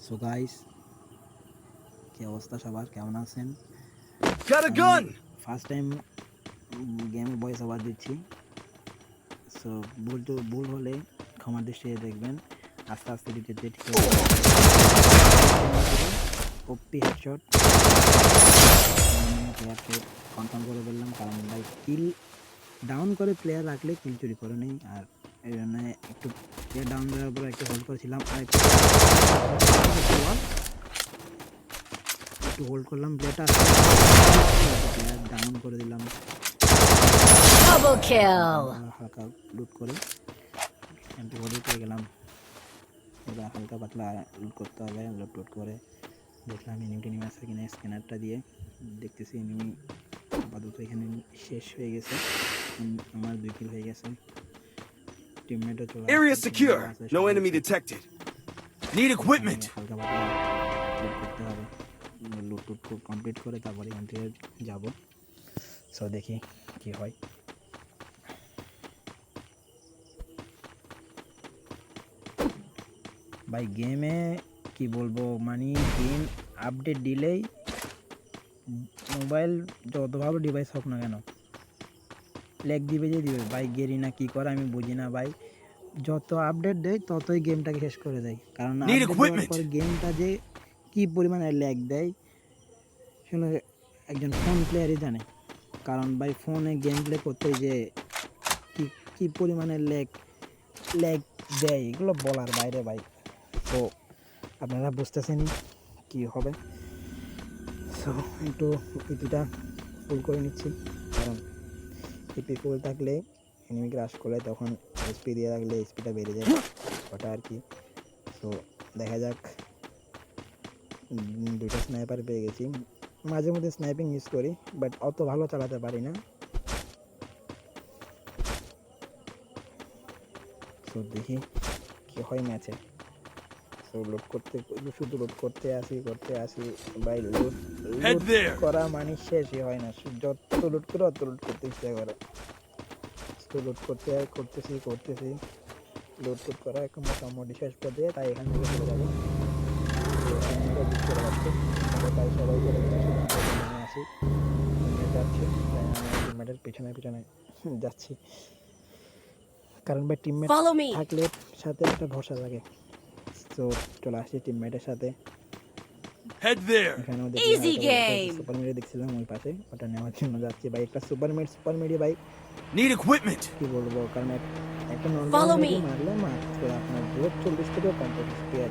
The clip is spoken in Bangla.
সো গাইস, কি অবস্থা সবার, কেমন আছেন? ফার্স্ট টাইম গেমে ভয়েস ওভার দিচ্ছি। সো ভুল হলে ক্ষমার দৃষ্টিতে দেখবেন। আস্তে আস্তে দিতে ঠিক আছে। ওপি হেডশট প্লেয়ারকে কনফার্ম করে বললাম, কারণ ভাই কিল ডাউন করে প্লেয়ার রাখলে কিল চুরি করে নেই। আর এই জন্য একটু প্লেয়ার ডাউন দেওয়ার পর একটু হোল্ড করেছিলাম, আর একটু হোল্ড করলাম প্লেয়ারটা, প্লেয়ার ডাউন করে দিলাম। Double kill. হালকা লুট করে এমপি হোল্ড পেয়ে গেলাম। এবার হালকা পাতলা লুট করতে হবে। লুট করে দেখলাম এনিমিটি নেমে আসছে কিনা। স্ক্যানারটা দিয়ে দেখতেছি এনিমি আপাতত এখানে শেষ হয়ে গেছে। আমার 2 কিল হয়ে গেছে। টিমমেটও চলে আসছে। Area secure. No enemy detected. Need equipment. হালকা পাতলা লুট করতে হবে। লুট কমপ্লিট করে তারপরে এখান থেকে যাবো। সো দেখি কি হয়। ভাই গেমে কি বলবো, মানে গেম আপডেট দিলেই মোবাইল যত ভালো ডিভাইস হোক না কেন ল্যাগ দিবে যে দিবে। ভাই গেরি না কি করে আমি বুঝি না ভাই। যত আপডেট দেয় ততই গেমটাকে শেষ করে দেয়। কারণ আপডেট দেওয়ার পর গেমটা যে কি পরিমাণে ল্যাগ দেয় শুনে একজন ফোন প্লেয়ারই জানে। কারণ ভাই ফোনে গেম প্লে করতে যে কি পরিমাণে ল্যাগ দেয় এগুলো বলার বাইরে ভাই। তো আপনারা বুঝতেছেনই কি হবে। সো একটু ইপিটা ফুল করে নিচ্ছি, কারণ ইপি ফুল থাকলে এনিমি ক্রাশ করলে তখন এসপি দিয়ে রাখলে এসপিটা বেড়ে যায়, ওটা আর কি। সো দেখা যাক। 2টা স্নাইপার পেয়ে গেছি। মাঝে মধ্যে স্নাইপিং ইউজ করি, বাট অত ভালো চালাতে পারি না। সো দেখি কি হয় ম্যাচে। সো শুধু লোড করতে আসি ভাই। লোড করা মানে শেষই হয় না। যত লোড করে অত লোড করতে ইচ্ছা করে। তো লোড করতেছি লোড করা একটা মোটামুটি শেষ করে দিয়ে তাই এখান থেকে চলে যাবো। তাই সবাই করে আসি যাচ্ছি, টিমমেটের পিছনে যাচ্ছি। কারণ ভাই টিমমেট থাকলে সাথে একটা ভরসা থাকে। তো চলে আসছি টিমমেটের সাথে। এখানেও সুপার মিডি দেখছিলাম ওই পাশে, ওটা নেওয়ার জন্য যাচ্ছি ভাই। একটা সুপার মিডি ভাই কি বলবো, কারণ একটা নর্মাল মারলে মাত্র আপনার 40 থেকে 50 স্পিয়ার